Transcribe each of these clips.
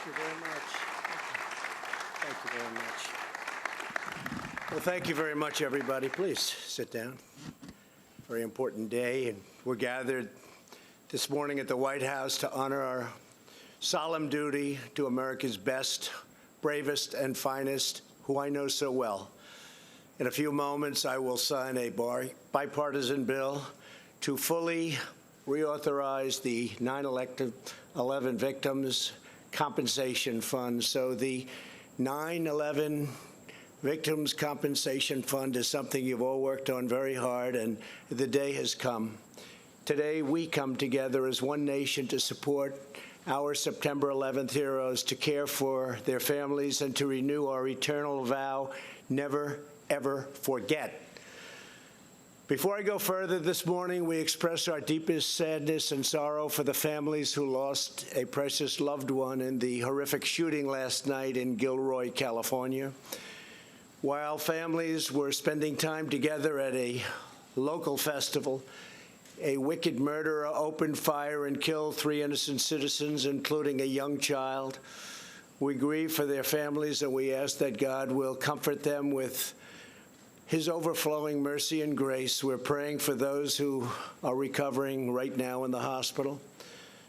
you very much. Thank you very much. Well, thank you very much, everybody. Please sit down. Very important day, and we're gathered this morning at the White House to honor our solemn duty to America's best, bravest, and finest, who I know so well. In a few moments, I will sign a bipartisan bill to fully reauthorize the 9/11 victims' compensation fund. So the 9/11 Victims Compensation Fund is something you've all worked on very hard, and the day has come. Today, we come together as one nation to support our September 11th heroes, to care for their families, and to renew our eternal vow, never, ever forget. Before I go further this morning, we express our deepest sadness and sorrow for the families who lost a precious loved one in the horrific shooting last night in Gilroy, California. While families were spending time together at a local festival, a wicked murderer opened fire and killed 3 innocent citizens, including a young child. We grieve for their families, and we ask that God will comfort them with His overflowing mercy and grace. We're praying for those who are recovering right now in the hospital,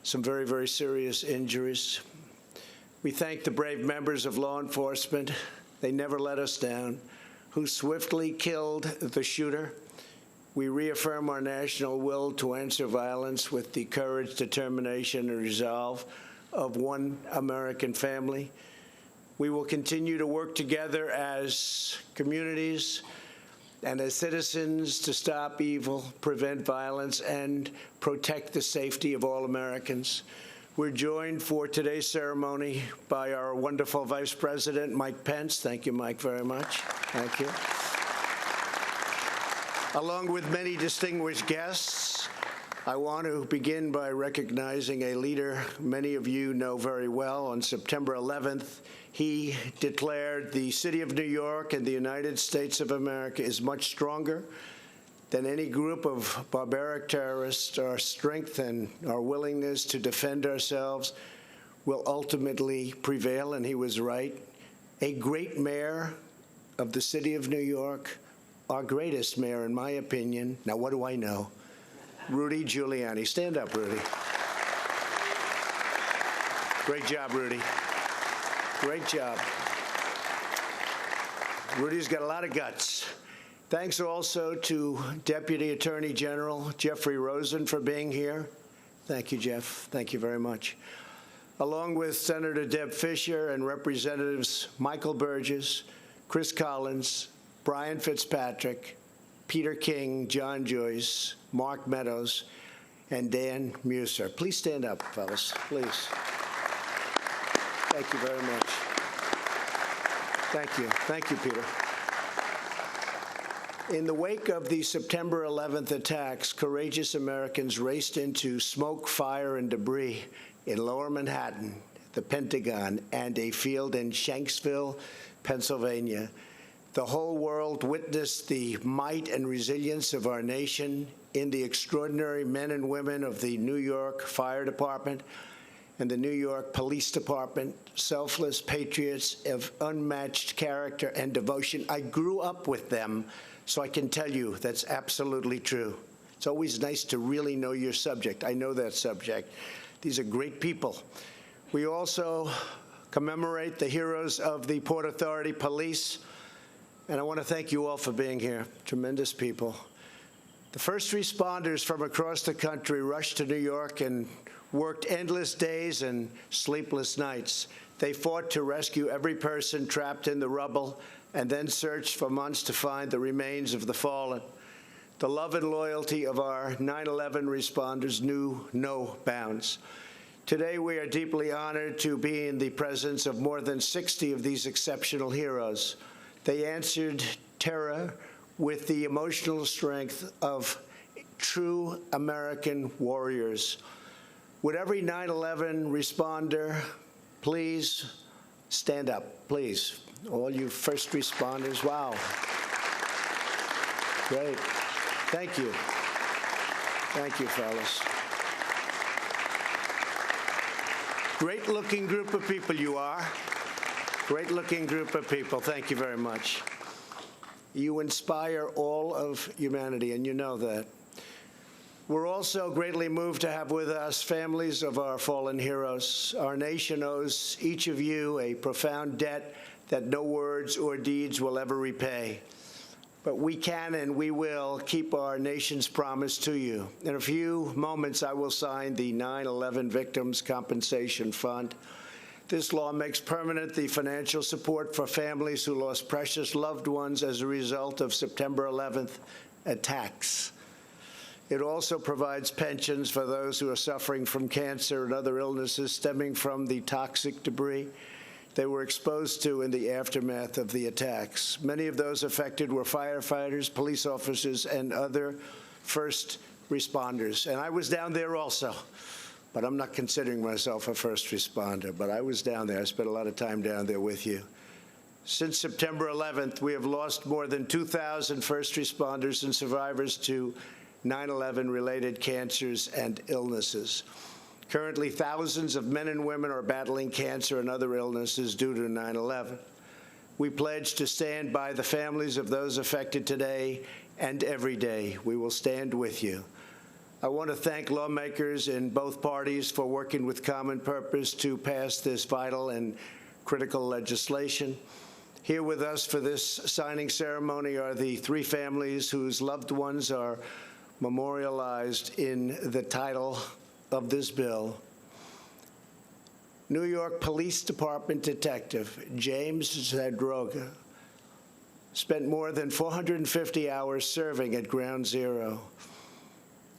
some very, very serious injuries. We thank the brave members of law enforcement. They never let us down, who swiftly killed the shooter. We reaffirm our national will to answer violence with the courage, determination, and resolve of one American family. We will continue to work together as communities and as citizens to stop evil, prevent violence, and protect the safety of all Americans. We're joined for today's ceremony by our wonderful Vice President, Mike Pence. Thank you, Mike, very much. Thank you. Along with many distinguished guests, I want to begin by recognizing a leader many of you know very well. On September 11th, he declared the city of New York and the United States of America is much stronger than any group of barbaric terrorists. Our strength and our willingness to defend ourselves will ultimately prevail, and he was right. A great mayor of the city of New York, our greatest mayor, in my opinion. Now, what do I know? Rudy Giuliani. Stand up, Rudy. Great job, Rudy. Great job. Rudy's got a lot of guts. Thanks also to Deputy Attorney General Jeffrey Rosen for being here. Thank you, Jeff. Thank you very much. Along with Senator Deb Fischer and Representatives Michael Burgess, Chris Collins, Brian Fitzpatrick, Peter King, John Joyce, Mark Meadows, and Dan Muser. Please stand up, fellas, please. Thank you very much. Thank you. Thank you, Peter. In the wake of the September 11th attacks, courageous Americans raced into smoke, fire, and debris in Lower Manhattan, the Pentagon, and a field in Shanksville, Pennsylvania. The whole world witnessed the might and resilience of our nation in the extraordinary men and women of the New York Fire Department and the New York Police Department, selfless patriots of unmatched character and devotion. I grew up with them, so I can tell you that's absolutely true. It's always nice to really know your subject. I know that subject. These are great people. We also commemorate the heroes of the Port Authority Police, and I want to thank you all for being here. Tremendous people. The first responders from across the country rushed to New York and worked endless days and sleepless nights. They fought to rescue every person trapped in the rubble and then searched for months to find the remains of the fallen. The love and loyalty of our 9/11 responders knew no bounds. Today, we are deeply honored to be in the presence of more than 60 of these exceptional heroes. They answered terror with the emotional strength of true American warriors. Would every 9/11 responder please stand up, please? All you first responders, wow. Great. Thank you. Thank you, fellas. Great-looking group of people you are. Great-looking group of people. Thank you very much. You inspire all of humanity, and you know that. We're also greatly moved to have with us families of our fallen heroes. Our nation owes each of you a profound debt that no words or deeds will ever repay. But we can and we will keep our nation's promise to you. In a few moments, I will sign the 9/11 Victims Compensation Fund. This law makes permanent the financial support for families who lost precious loved ones as a result of September 11th attacks. It also provides pensions for those who are suffering from cancer and other illnesses stemming from the toxic debris they were exposed to in the aftermath of the attacks. Many of those affected were firefighters, police officers, and other first responders. And I was down there also, but I'm not considering myself a first responder, but I was down there. I spent a lot of time down there with you. Since September 11th, we have lost more than 2,000 first responders and survivors to 9/11-related cancers and illnesses. Currently, thousands of men and women are battling cancer and other illnesses due to 9/11. We pledge to stand by the families of those affected today and every day. We will stand with you. I want to thank lawmakers in both parties for working with common purpose to pass this vital and critical legislation. Here with us for this signing ceremony are the three families whose loved ones are memorialized in the title of this bill. New York Police Department Detective James Zadroga spent more than 450 hours serving at Ground Zero.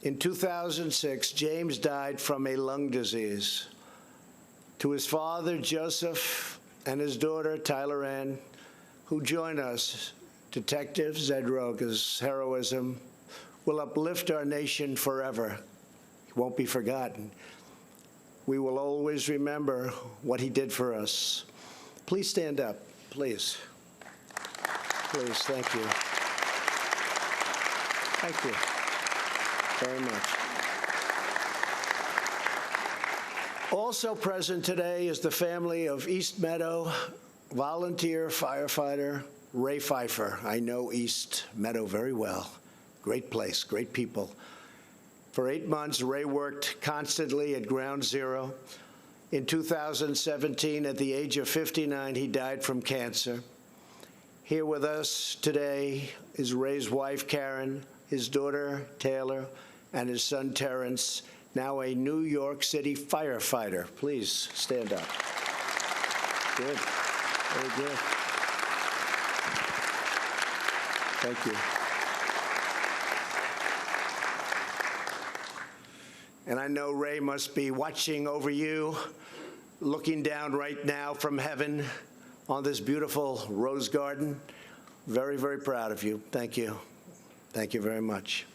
In 2006, James died from a lung disease. To his father, Joseph, and his daughter, Tyler Ann, who join us, Detective Zadroga's heroism will uplift our nation forever. It won't be forgotten. We will always remember what he did for us. Please stand up, please. Please, thank you. Thank you very much. Also present today is the family of East Meadow volunteer firefighter Ray Pfeiffer. I know East Meadow very well. Great place, great people. For 8 months, Ray worked constantly at Ground Zero. In 2017, at the age of 59, he died from cancer. Here with us today is Ray's wife, Karen, his daughter, Taylor, and his son, Terrence, now a New York City firefighter. Please stand up. Good. Very good. Thank you. And I know Ray must be watching over you, looking down right now from heaven on this beautiful rose garden. Very, very proud of you. Thank you. Thank you very much.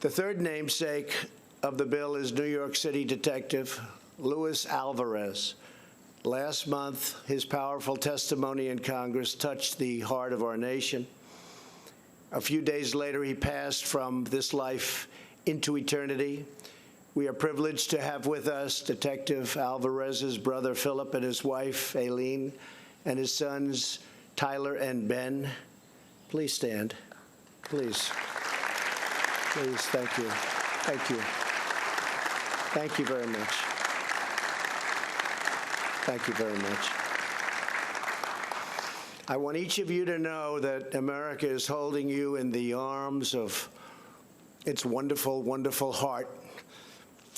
The third namesake of the bill is New York City Detective Luis Alvarez. Last month, his powerful testimony in Congress touched the heart of our nation. A few days later, he passed from this life into eternity. We are privileged to have with us Detective Alvarez's brother, Philip, and his wife, Aileen, and his sons, Tyler and Ben. Please stand. Please. Please, thank you. Thank you. Thank you very much. Thank you very much. I want each of you to know that America is holding you in the arms of its wonderful, wonderful heart.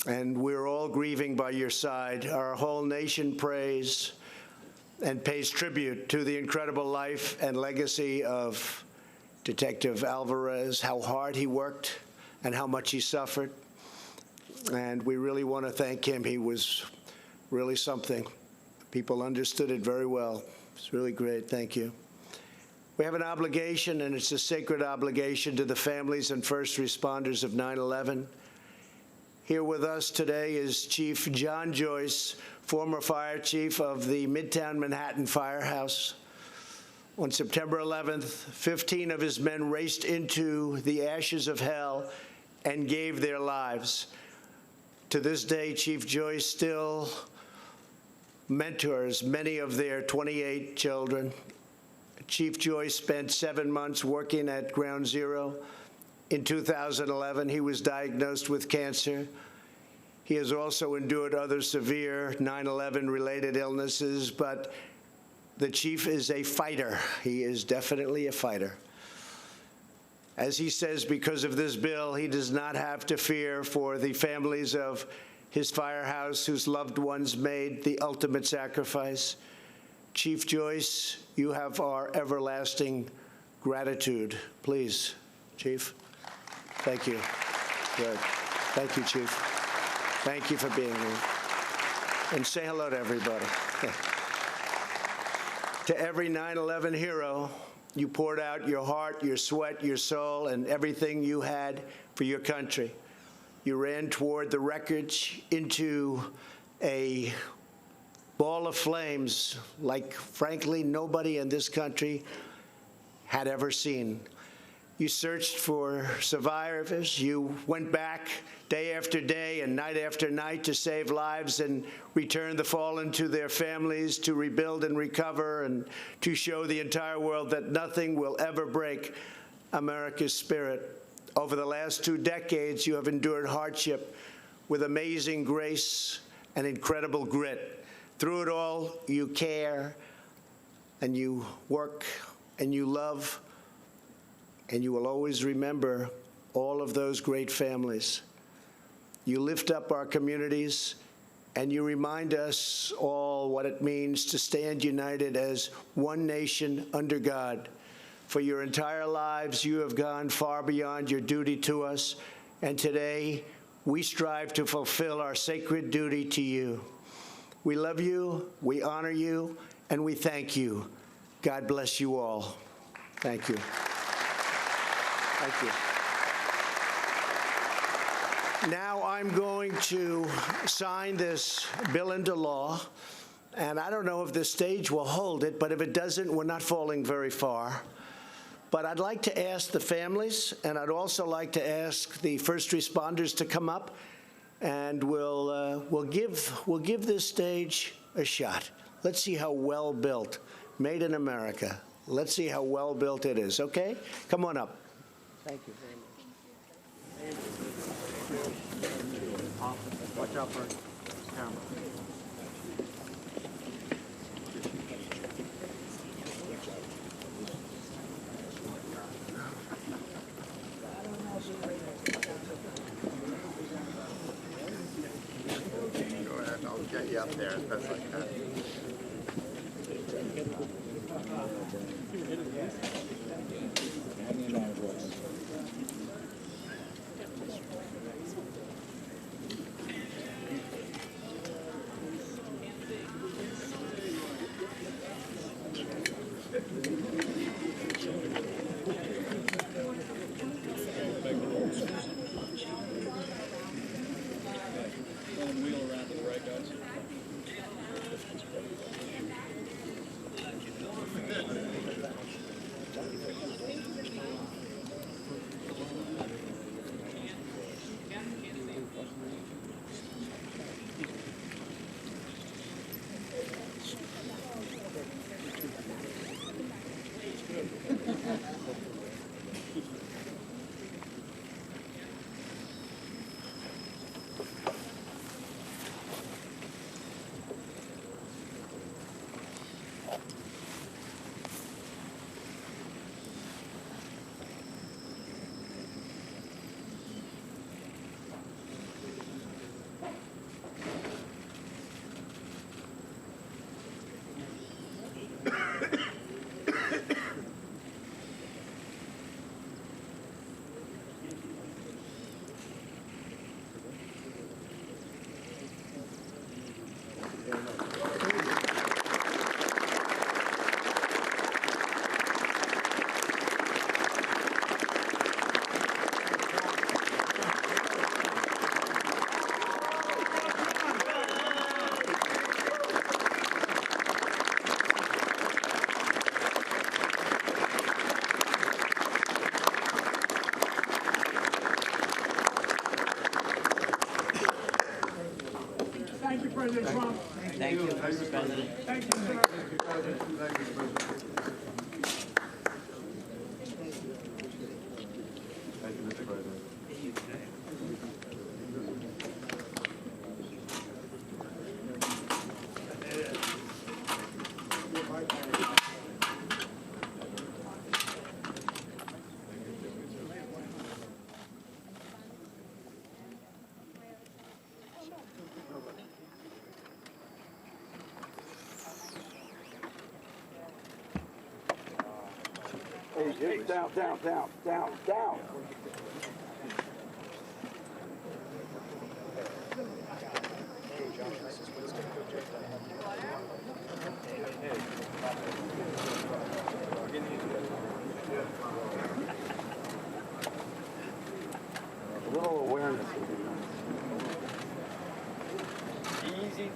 And we're all grieving by your side. Our whole nation prays and pays tribute to the incredible life and legacy of Detective Alvarez, how hard he worked and how much he suffered. And we really want to thank him. He was really something. People understood it very well. It's really great. Thank you. We have an obligation, and it's a sacred obligation to the families and first responders of 9/11. Here with us today is Chief John Joyce, former fire chief of the Midtown Manhattan Firehouse. On September 11th, 15 of his men raced into the ashes of hell and gave their lives. To this day, Chief Joyce still mentors many of their 28 children. Chief Joyce spent 7 months working at Ground Zero. In 2011, he was diagnosed with cancer. He has also endured other severe 9/11 related illnesses, but the chief is a fighter. He is definitely a fighter. As he says, because of this bill, he does not have to fear for the families of his firehouse whose loved ones made the ultimate sacrifice. Chief Joyce, you have our everlasting gratitude. Please, Chief. Thank you. Good. Thank you, Chief. Thank you for being here. And say hello to everybody. To every 9/11 hero, you poured out your heart, your sweat, your soul, and everything you had for your country. You ran toward the wreckage into a ball of flames like, frankly, nobody in this country had ever seen. You searched for survivors. You went back day after day and night after night to save lives and return the fallen to their families, to rebuild and recover, and to show the entire world that nothing will ever break America's spirit. Over the last 2 decades, you have endured hardship with amazing grace and incredible grit. Through it all, you care, and you work, and you love, and you will always remember all of those great families. You lift up our communities, and you remind us all what it means to stand united as one nation under God. For your entire lives, you have gone far beyond your duty to us, and today we strive to fulfill our sacred duty to you. We love you, we honor you, and we thank you. God bless you all. Thank you. Thank you. Now I'm going to sign this bill into law, and I don't know if the stage will hold it, but if it doesn't, we're not falling very far. But I'd like to ask the families, and I'd also like to ask the first responders to come up, and we'll give this stage a shot. Let's see how well built, made in America. Let's see how well built it is. Okay, come on up. Thank you very much. Watch out for camera. Go ahead, I'll get you up there as best I can. Thank you, Mr. President. Hey, down. A little awareness would be nice.